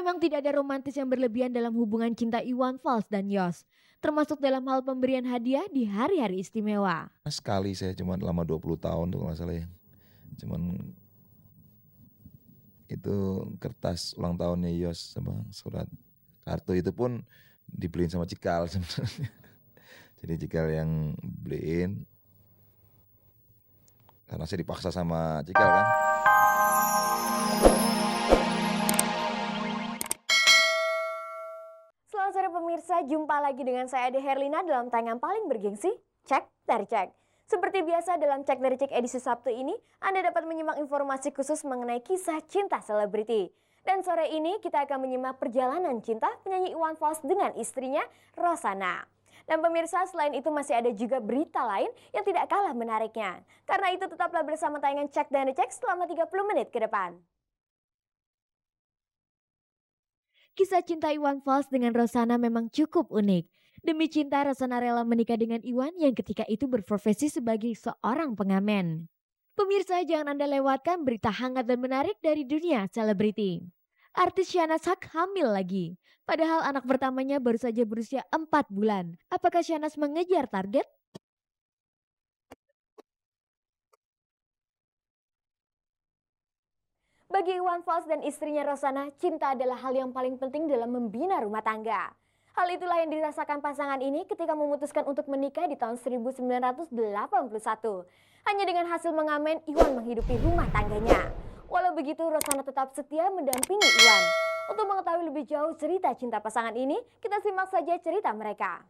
Memang tidak ada romantis yang berlebihan dalam hubungan cinta Iwan Fals dan Yos, termasuk dalam hal pemberian hadiah di hari-hari istimewa. Sekali saya cuma selama 20 tahun tuh kalau nggak salah ya. Cuman itu kertas ulang tahunnya Yos sama surat kartu itu pun dibeliin sama Cikal sebenarnya. Jadi Cikal yang beliin karena saya dipaksa sama Cikal kan. Selamat sore pemirsa, jumpa lagi dengan saya Ade Herlina dalam tayangan paling bergengsi, Cek dari Cek. Seperti biasa dalam Cek dari Cek edisi Sabtu ini, Anda dapat menyimak informasi khusus mengenai kisah cinta selebriti. Dan sore ini kita akan menyimak perjalanan cinta penyanyi Iwan Fals dengan istrinya, Rosanna. Dan pemirsa, selain itu masih ada juga berita lain yang tidak kalah menariknya. Karena itu tetaplah bersama tayangan Cek dan Cek selama 30 menit ke depan. Kisah cinta Iwan Fals dengan Rosanna memang cukup unik. Demi cinta, Rosanna rela menikah dengan Iwan yang ketika itu berprofesi sebagai seorang pengamen. Pemirsa, jangan Anda lewatkan berita hangat dan menarik dari dunia selebriti. Artis Shahnaz Haq hamil lagi. Padahal anak pertamanya baru saja berusia 4 bulan. Apakah Shahnaz mengejar target? Bagi Iwan Fals dan istrinya Rosanna, cinta adalah hal yang paling penting dalam membina rumah tangga. Hal itulah yang dirasakan pasangan ini ketika memutuskan untuk menikah di tahun 1981. Hanya dengan hasil mengamen, Iwan menghidupi rumah tangganya. Walau begitu, Rosanna tetap setia mendampingi Iwan. Untuk mengetahui lebih jauh cerita cinta pasangan ini, kita simak saja cerita mereka.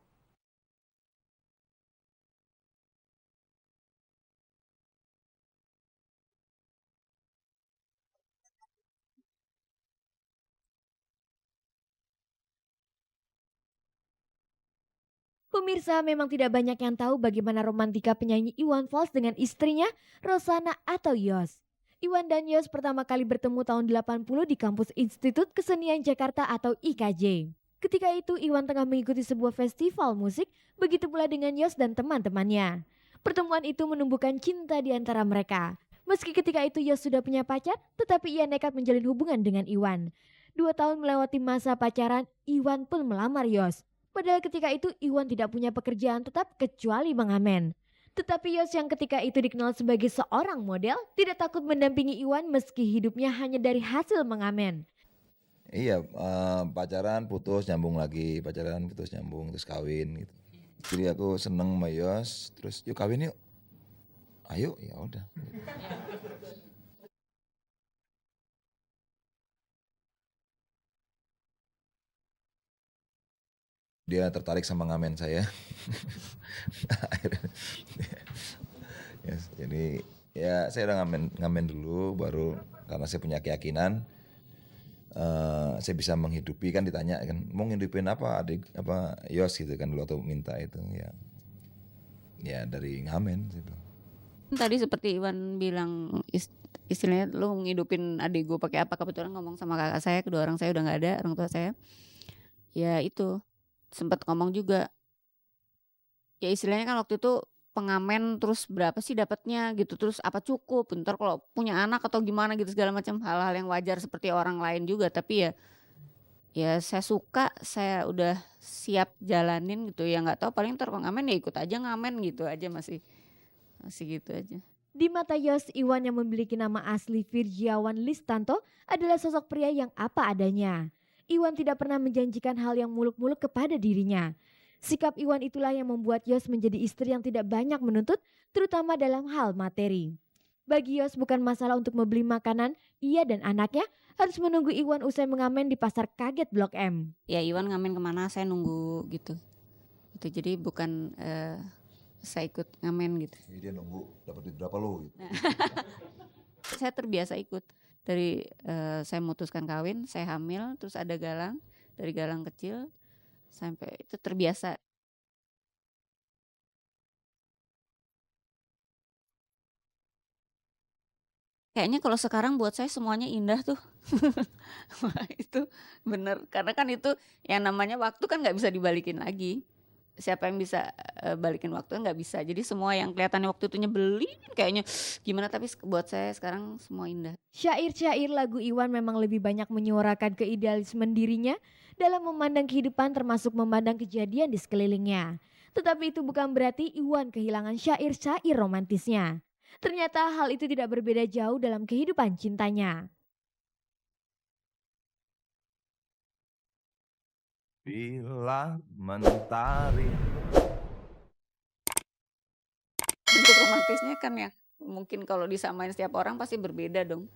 Pemirsa, memang tidak banyak yang tahu bagaimana romantika penyanyi Iwan Fals dengan istrinya, Rosanna atau Yos. Iwan dan Yos pertama kali bertemu tahun 80 di kampus Institut Kesenian Jakarta atau IKJ. Ketika itu Iwan tengah mengikuti sebuah festival musik, begitu pula dengan Yos dan teman-temannya. Pertemuan itu menumbuhkan cinta di antara mereka. Meski ketika itu Yos sudah punya pacar, tetapi ia nekat menjalin hubungan dengan Iwan. 2 tahun melewati masa pacaran, Iwan pun melamar Yos. Padahal ketika itu Iwan tidak punya pekerjaan tetap kecuali mengamen. Tetapi Yos yang ketika itu dikenal sebagai seorang model tidak takut mendampingi Iwan meski hidupnya hanya dari hasil mengamen. Iya, pacaran putus nyambung lagi, pacaran putus nyambung terus kawin gitu. Jadi aku seneng sama Yos, terus yuk kawin yuk. Ayo, ya udah. Dia tertarik sama ngamen saya. Yes, jadi ya saya udah ngamen dulu baru karena saya punya keyakinan saya bisa menghidupi kan ditanya kan mau ngidupin apa adik apa Yos gitu kan dulu waktu minta itu ya ya dari ngamen gitu. Tadi seperti Iwan bilang istilahnya lu ngidupin adik gue pakai apa, kebetulan ngomong sama kakak saya, kedua orang saya udah nggak ada, orang tua saya. Ya itu sempat ngomong juga. Ya istilahnya kan waktu itu pengamen terus berapa sih dapatnya gitu, terus apa cukup, ntar kalau punya anak atau gimana gitu segala macam hal-hal yang wajar seperti orang lain juga, tapi ya saya suka, saya udah siap jalanin gitu ya, nggak tahu paling ntar pengamen ya ikut aja ngamen gitu aja, masih gitu aja. Di mata Yos, Iwan yang memiliki nama asli Virgiawan Listanto adalah sosok pria yang apa adanya. Iwan tidak pernah menjanjikan hal yang muluk-muluk kepada dirinya. Sikap Iwan itulah yang membuat Yos menjadi istri yang tidak banyak menuntut, terutama dalam hal materi. Bagi Yos bukan masalah untuk membeli makanan, ia dan anaknya harus menunggu Iwan usai mengamen di pasar kaget Blok M. Ya Iwan ngamen kemana saya nunggu gitu. Itu jadi bukan saya ikut ngamen gitu. Jadi dia nunggu dapat duit berapa lo gitu. Saya terbiasa ikut dari saya memutuskan kawin, saya hamil, terus ada galang, dari galang kecil sampai itu terbiasa. Kayaknya kalau sekarang buat saya semuanya indah tuh. Wah, itu bener, karena kan itu yang namanya waktu kan nggak bisa dibalikin lagi. siapa yang bisa balikin waktu? Nggak bisa. Jadi semua yang kelihatannya waktu itu nyebelin kayaknya gimana, tapi buat saya sekarang semua indah. Syair-syair lagu Iwan memang lebih banyak menyuarakan keidealisme dirinya dalam memandang kehidupan termasuk memandang kejadian di sekelilingnya. Tetapi itu bukan berarti Iwan kehilangan syair-syair romantisnya. Ternyata hal itu tidak berbeda jauh dalam kehidupan cintanya. Bila mentari. Bentuk romantisnya kan ya mungkin kalau disamain setiap orang pasti berbeda dong.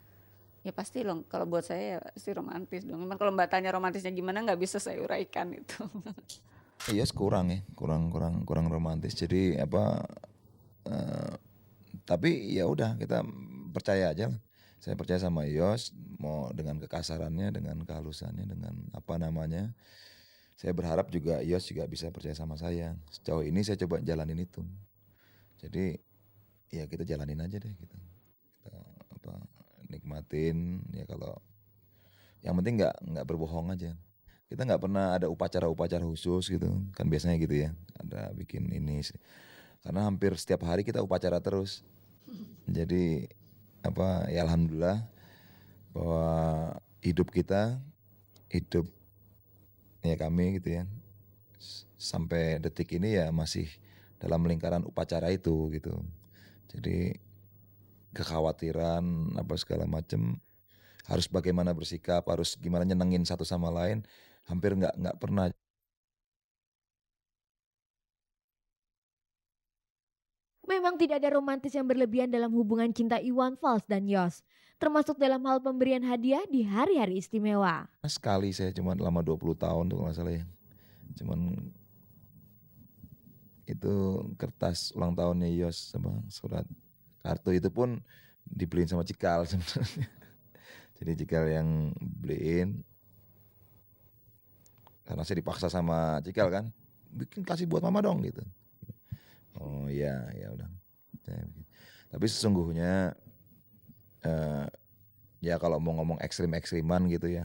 Ya pasti loh, kalau buat saya ya pasti romantis dong. Cuman kalau Mbak tanya romantisnya gimana nggak bisa saya uraikan itu. Iya, kurang ya, kurang romantis. Jadi tapi ya udah kita percaya aja lah. Saya percaya sama Yos, mau dengan kekasarannya, dengan kehalusannya, dengan apa namanya. Saya berharap juga Yos juga bisa percaya sama saya. Sejauh ini saya coba jalanin itu. Jadi ya kita jalanin aja deh gitu. Kita nikmatin ya, kalau yang penting nggak berbohong aja. Kita nggak pernah ada upacara khusus gitu kan, biasanya gitu ya, ada bikin ini karena hampir setiap hari kita upacara terus. Jadi ya alhamdulillah bahwa hidup ya kami gitu ya sampai detik ini ya masih dalam lingkaran upacara itu gitu. Jadi kekhawatiran apa segala macam, harus bagaimana bersikap, harus gimana nyenengin satu sama lain, hampir nggak pernah. Memang tidak ada romantis yang berlebihan dalam hubungan cinta Iwan Fals dan Yos, termasuk dalam hal pemberian hadiah di hari-hari istimewa. Sekali saya cuma lama 20 tahun tuh kalau nggak salah ya. Cuman itu kertas ulang tahunnya Yos sama surat kartu itu pun dibeliin sama Cikal sebenarnya. Jadi Cikal yang beliin karena saya dipaksa sama Cikal kan, bikin kasih buat mama dong gitu. Oh iya, ya udah. Tapi sesungguhnya ya kalau mau ngomong ekstrim-ekstriman gitu ya,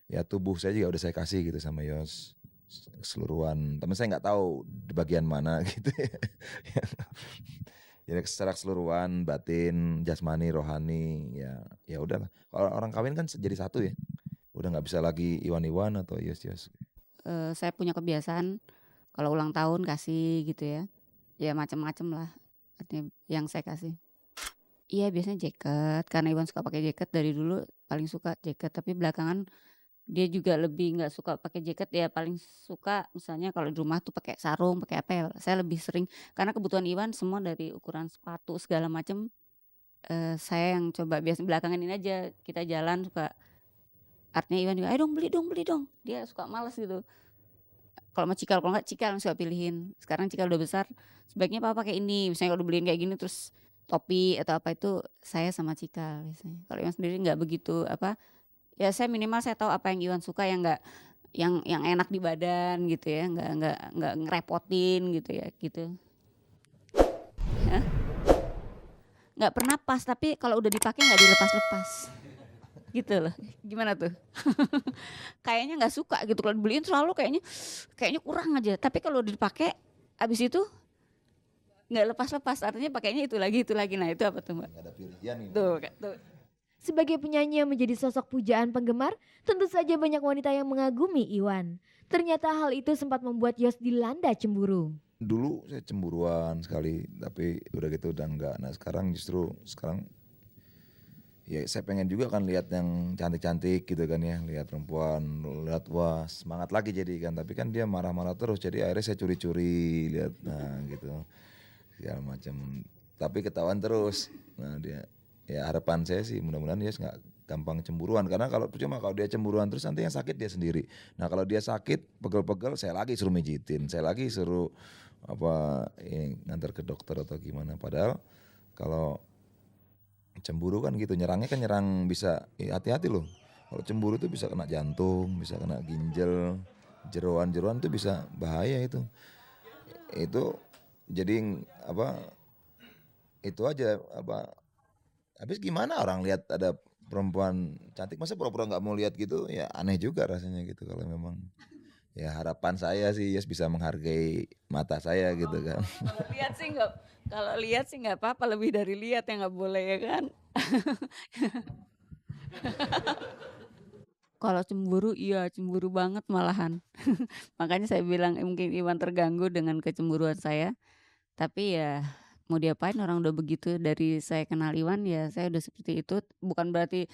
ya tubuh saya juga udah saya kasih gitu sama Yos keseluruhan. Tapi saya nggak tahu di bagian mana gitu ya. Jadi secara keseluruhan, batin, jasmani, rohani, ya udahlah. Kalau orang kawin kan jadi satu ya. Udah nggak bisa lagi Iwan-Iwan atau Yos-Yos. Saya punya kebiasaan kalau ulang tahun kasih gitu ya. Ya macam-macam lah artinya yang saya kasih. Iya biasanya jaket, karena Iwan suka pakai jaket dari dulu, paling suka jaket. Tapi belakangan dia juga lebih nggak suka pakai jaket, ya paling suka misalnya kalau di rumah tuh pakai sarung, pakai apa ya. Saya lebih sering karena kebutuhan Iwan semua dari ukuran sepatu segala macam. Saya yang coba, biasa belakangan ini aja kita jalan suka, artinya Iwan juga, ayo dong beli dong. Dia suka malas gitu. Kalau sama Cikal, kalau nggak Cikal yang suka pilihin. Sekarang Cikal udah besar, sebaiknya papa pakai ini. Misalnya kalau dibeliin kayak gini terus topi atau apa, itu saya sama Cikal biasanya. Kalau Iwan sendiri nggak begitu ya saya minimal saya tahu apa yang Iwan suka, yang nggak yang enak di badan gitu ya, nggak ngerepotin gitu ya gitu. Ya. Nggak pernah pas, tapi kalau udah dipakai nggak dilepas-lepas. Gitu loh. Gimana tuh? Kayaknya nggak suka gitu kalau dibeliin, selalu kayaknya kurang aja. Tapi kalau dipakai abis itu nggak lepas-lepas, artinya pakainya itu lagi. Nah itu apa tuh Mbak? Nggak ada pilihan ini. Tuh. Sebagai penyanyi yang menjadi sosok pujaan penggemar, tentu saja banyak wanita yang mengagumi Iwan. Ternyata hal itu sempat membuat Yos dilanda cemburu. Dulu saya cemburuan sekali, tapi udah gitu udah enggak. Nah sekarang ya saya pengen juga kan lihat yang cantik-cantik gitu kan ya, lihat perempuan, lihat wah semangat lagi jadi kan. Tapi kan dia marah-marah terus, jadi akhirnya saya curi-curi lihat, nah gitu segala macam. Tapi ketahuan terus. Nah dia, ya harapan saya sih mudah-mudahan dia nggak gampang cemburuan, karena kalau dia cemburuan terus nanti yang sakit dia sendiri. Nah kalau dia sakit pegel-pegel, saya lagi suruh mijitin, saya lagi suruh ngantar ke dokter atau gimana. Padahal kalau cemburu kan gitu, nyerangnya kan nyerang bisa, hati-hati loh. Kalau cemburu itu bisa kena jantung, bisa kena ginjal, jeroan-jeroan itu bisa bahaya itu. Itu jadi itu aja habis gimana orang lihat ada perempuan cantik, masa pura-pura nggak mau lihat gitu, ya aneh juga rasanya gitu kalau memang Ya harapan saya sih Yes bisa menghargai mata saya gitu kan. Kalau lihat sih nggak apa-apa, lebih dari lihat yang nggak boleh ya kan. Kalau cemburu, iya cemburu banget malahan. Makanya saya bilang mungkin Iwan terganggu dengan kecemburuan saya. Tapi ya mau diapain, orang udah begitu, dari saya kenal Iwan ya saya udah seperti itu. Bukan berarti